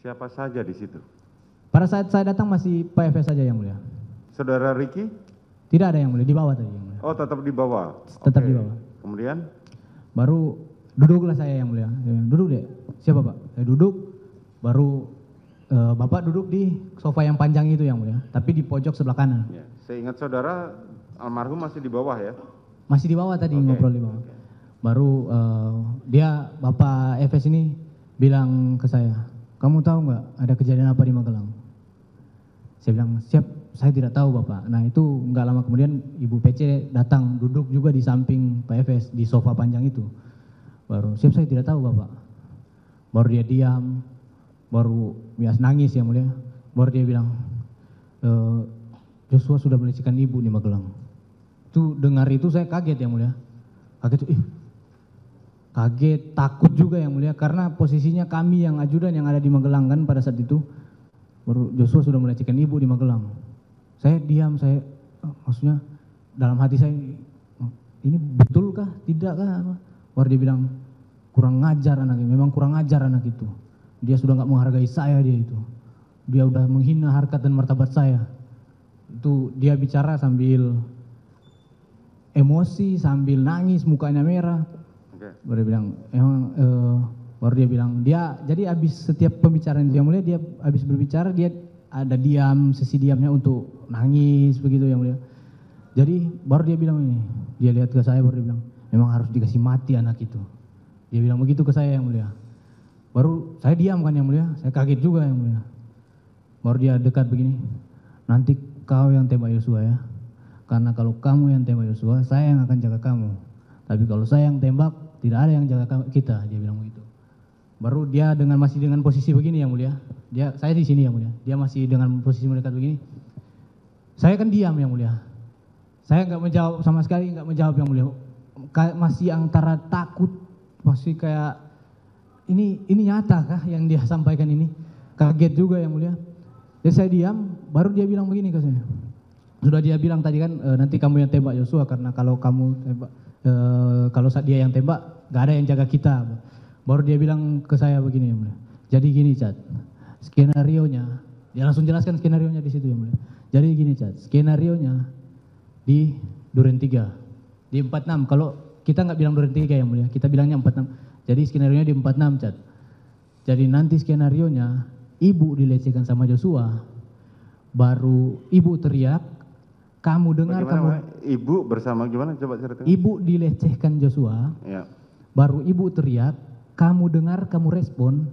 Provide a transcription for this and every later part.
Siapa saja di situ? Pada saat saya datang masih Pak Efes saja yang mulia. Saudara Ricky? Tidak ada yang mulia, di bawah tadi yang mulia. Oh, tetap di bawah. Tetap Oke. di bawah. Kemudian? Baru duduklah saya yang mulia. Duduk deh. Siapa Pak? Saya duduk, baru Bapak duduk di sofa yang panjang itu yang mulia, tapi di pojok sebelah kanan. Ya. Seingat saudara, almarhum masih di bawah ya? Masih di bawah tadi, ngobrol di bawah. Baru Bapak Efes ini bilang ke saya, kamu tahu nggak ada kejadian apa di Magelang? Saya bilang, siap, saya tidak tahu Bapak. Nah itu nggak lama kemudian Ibu PC datang duduk juga di samping Pak Efes di sofa panjang itu. Baru, siap, saya tidak tahu Bapak. Baru dia diam, baru bias nangis yang mulia. Baru dia bilang, Joshua sudah melecehkan ibu di Magelang. Itu dengar itu saya kaget yang mulia. Kaget, kaget, takut juga yang mulia, karena posisinya kami yang ajudan yang ada di Magelang kan pada saat itu. Baru Joshua sudah melecehkan ibu di Magelang. Saya diam, saya maksudnya dalam hati saya, ini betulkah, tidakkah? Baru dia bilang, kurang ngajar anaknya, memang kurang ngajar anak itu. Dia sudah nggak menghargai saya dia itu. Dia udah menghina harkat dan martabat saya. Itu dia bicara sambil emosi, sambil nangis, mukanya merah. Baru dia bilang, baru dia bilang, dia jadi habis setiap pembicaraan yang mulia, dia habis berbicara dia ada diam, sesi diamnya untuk nangis begitu yang mulia. Jadi baru dia bilang ini, dia lihat ke saya baru dia bilang, memang harus dikasih mati anak itu. Dia bilang begitu ke saya yang mulia. Baru saya diam kan yang mulia, saya kaget juga yang mulia. Baru dia dekat begini, nanti kau yang tembak Yosua ya. Karena kalau kamu yang tembak Yosua, saya yang akan jaga kamu. Tapi kalau saya yang tembak, tidak ada yang jaga kita, dia bilang begitu. Baru dia masih dengan posisi begini yang mulia. Saya di sini yang mulia. Dia masih dengan posisi mendekat begini. Saya kan diam yang mulia. Saya nggak menjawab sama sekali, nggak menjawab yang mulia. Masih antara takut, masih kayak ini nyata kah yang dia sampaikan ini? Kaget juga yang mulia. Jadi saya diam, baru dia bilang begini ke saya. Sudah dia bilang tadi kan, nanti kamu yang tembak Yosua, karena kalau kamu tembak, kalau dia yang tembak, gak ada yang jaga kita. Baru dia bilang ke saya begini yang mulia. Jadi gini Chat, skenario-nya, dia langsung jelaskan skenario-nya di situ yang mulia. Jadi gini Chat, skenario-nya di Duren 3, di 46. Kalau kita nggak bilang Duren 3 yang mulia, kita bilangnya 46. Jadi skenario-nya di 46 Chat. Jadi nanti skenario-nya, ibu dilecehkan sama Joshua, baru ibu teriak, kamu dengar. Bagaimana, ibu bersama gimana, coba ceritakan. Ibu dilecehkan Joshua, ya. Baru ibu teriak, kamu dengar, kamu respon,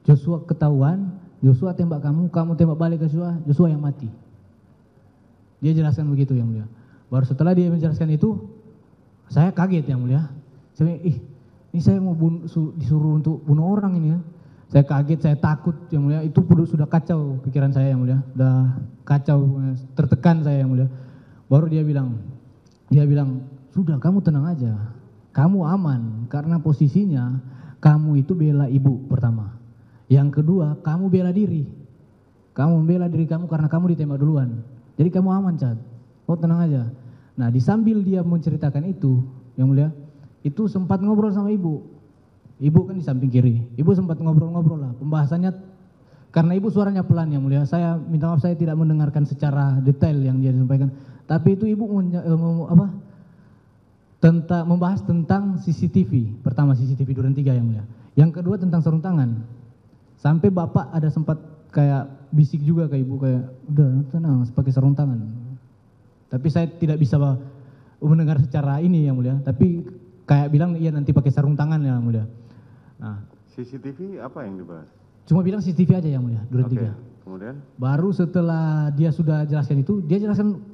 Joshua ketahuan, Joshua tembak kamu, kamu tembak balik ke Joshua yang mati. Dia jelaskan begitu yang mulia. Baru setelah dia menjelaskan itu, saya kaget yang mulia. Saya, ini saya mau disuruh untuk bunuh orang ini ya. Saya kaget, saya takut yang mulia. Itu sudah kacau pikiran saya yang mulia. Sudah kacau, tertekan saya yang mulia. Baru dia bilang, sudah kamu tenang aja. Kamu aman, karena posisinya kamu itu bela ibu pertama. Yang kedua, kamu bela diri. Kamu membela diri kamu karena kamu ditembak duluan. Jadi kamu aman Chat. Oh tenang aja. Nah disambil dia menceritakan itu, yang mulia, itu sempat ngobrol sama ibu. Ibu kan di samping kiri. Ibu sempat ngobrol-ngobrol lah. Pembahasannya, karena ibu suaranya pelan yang mulia. Saya minta maaf, saya tidak mendengarkan secara detail yang dia sampaikan. Tapi itu ibu membahas tentang CCTV. Pertama CCTV Duren 3 yang mulia. Yang kedua tentang sarung tangan. Sampai bapak ada sempat kayak bisik juga ke ibu kayak, udah tenang, pakai sarung tangan. Tapi saya tidak bisa mendengar secara ini yang mulia. Tapi kayak bilang iya nanti pakai sarung tangan yang mulia. Nah, CCTV apa yang dibahas? Cuma bilang CCTV aja yang mulia, Duren 3. Kemudian? Baru setelah dia sudah jelaskan itu, dia jelaskan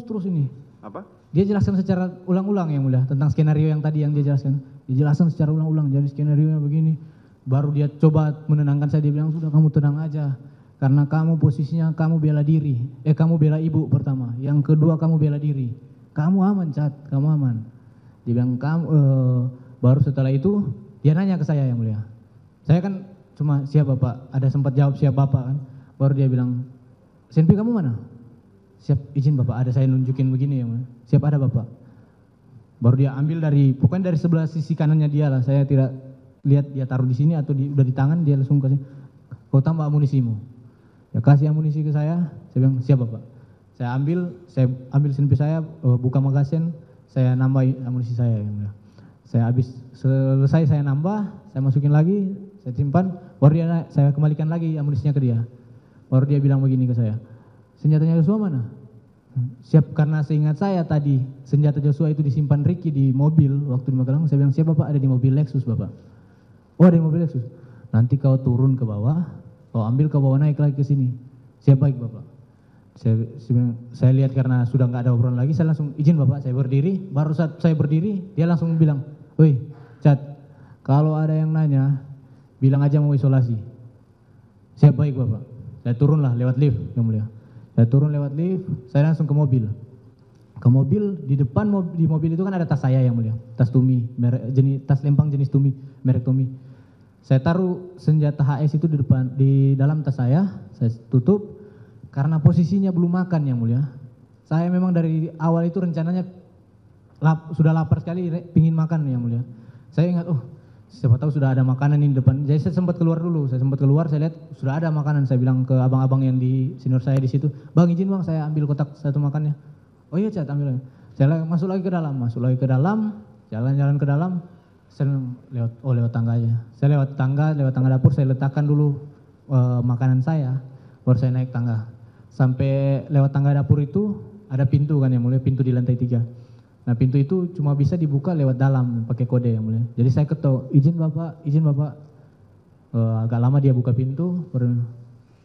terus ini. Apa? Dia jelaskan secara ulang-ulang yang mulia tentang skenario yang tadi yang dia jelaskan. Dia jelaskan secara ulang-ulang, jadi skenario-nya begini. Baru dia coba menenangkan saya, dia bilang sudah kamu tenang aja. Karena kamu posisinya kamu bela diri. Kamu bela ibu pertama. Yang kedua kamu bela diri. Kamu aman Chat, kamu aman. Dia bilang baru setelah itu dia nanya ke saya yang mulia. Saya kan cuma siap Bapak, ada sempat jawab siap Bapak kan. Baru dia bilang, Senpi kamu mana? Siap, izin Bapak, ada saya nunjukin begini ya. Siap, ada Bapak. Baru dia ambil pokoknya dari sebelah sisi kanannya dia lah. Saya tidak lihat dia taruh di sini atau udah di tangan, dia langsung kasih. kau tambah amunisimu. Ya kasih amunisi ke saya bilang siap Bapak. Saya ambil senpi saya, buka magasin, saya nambah amunisi saya. Yang mulia. Saya habis selesai saya nambah, saya masukin lagi, saya simpan, baru saya kembalikan lagi amunisinya ke dia. Baru dia bilang begini ke saya, senjatanya Joshua mana? Siap, karena seingat saya tadi senjata Joshua itu disimpan Ricky di mobil waktu di Magelang. Saya bilang siap Bapak, ada di mobil Lexus Bapak. Oh ada di mobil Lexus. Nanti kau turun ke bawah, kau ambil ke bawah naik lagi ke sini. Siap baik Bapak. Saya lihat karena sudah nggak ada obrolan lagi, saya langsung izin Bapak, saya berdiri. Baru saat saya berdiri, dia langsung bilang, woi Cat, kalau ada yang nanya, bilang aja mau isolasi. Siap baik Bapak. Saya turunlah lewat lift, yang mulia. Saya turun lewat lift, saya langsung ke mobil. Ke mobil, di depan di mobil itu kan ada tas saya yang mulia. Tas Tumi, tas lempang jenis Tumi, merek Tumi. Saya taruh senjata HS itu di dalam tas saya tutup. Karena posisinya belum makan yang mulia. Saya memang dari awal itu rencananya sudah lapar sekali, pingin makan yang mulia. Saya ingat, siapa tahu sudah ada makanan di depan. Jadi saya sempat keluar dulu. Saya lihat sudah ada makanan. Saya bilang ke abang-abang yang di senior saya di situ, bang izin bang saya ambil kotak satu makannya. Oh iya Cat, ambil. Saya masuk lagi ke dalam, jalan-jalan ke dalam. Saya lewat tangga aja. Saya lewat tangga dapur, saya letakkan dulu makanan saya, baru saya naik tangga. Sampai lewat tangga dapur itu ada pintu kan yang mulia, pintu di lantai 3. Nah pintu itu cuma bisa dibuka lewat dalam pakai kode yang mulia. Jadi saya ketok, izin bapak. Agak lama dia buka pintu,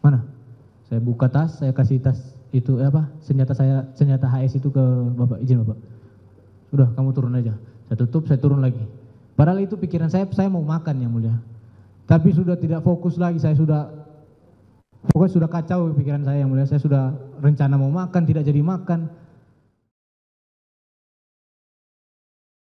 mana? Saya buka tas, saya kasih tas itu senjata HS itu ke bapak, izin bapak. Udah kamu turun aja. Saya tutup, saya turun lagi. Padahal itu pikiran saya mau makan yang mulia. Tapi sudah tidak fokus lagi, pokoknya sudah kacau pikiran saya yang mulia. Saya sudah rencana mau makan, tidak jadi makan.